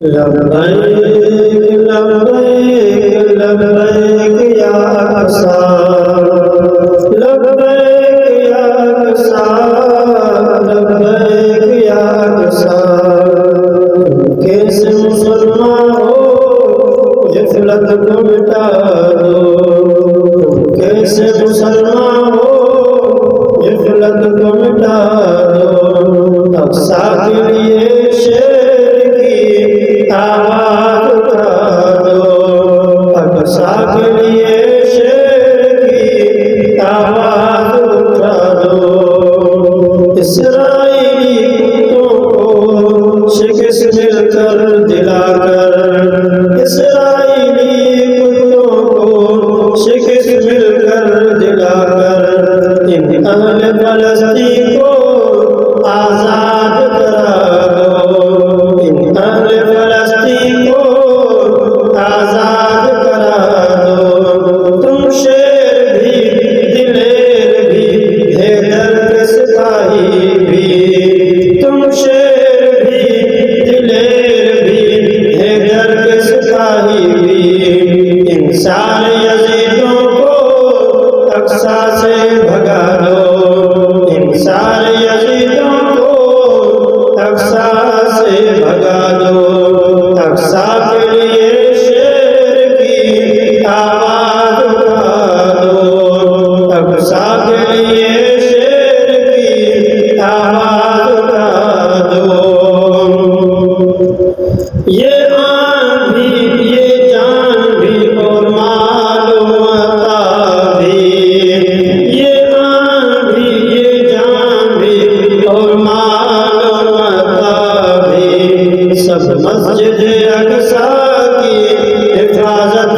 लब्बैक लब्बैक लब्बैक या अक़सा, लब्बैक या अक़सा, लब्बैक या अक़सा। कैसे मुसलमान हो ग़फ़लत को मिटा दो, कैसे मुसलमान हो ग़फ़लत को मिटा दो। अक़सा के लिए शेर की आवाज़ उठा दो, अक़सा के लिए शेर की आवाज़ उठा दो। इस्राईली कुत्तों को शिकस्त मिलकर दिलाकर, इस्राईली कुत्तों को शिकस्त मिलकर दिलाकर इन अहले फ़लस्तीन को आज़ाद करा दो, इन अहले फ़लस्तीन को आज़ाद करा दो। तुम शेर भी दिलेर भी हैदर के सिपाही भी, तुम शेर भी दिलेर भी हैदर के सिपाही भी। इन सारे यज़ीदों को अक़सा से भगा दो, इन सारे यज़ीदों को अक़सा से भगा दो। अक़सा के लिए शेर की आवाज़ उठा दो, अक़सा के लिए शेर की आवाज़ उठा दो। ये आन भी ये जान भी और मालो मता भी, ये आन भी ये जान भी और मालो मता भी। सब मस्जिद अक़सा की हिफाज़त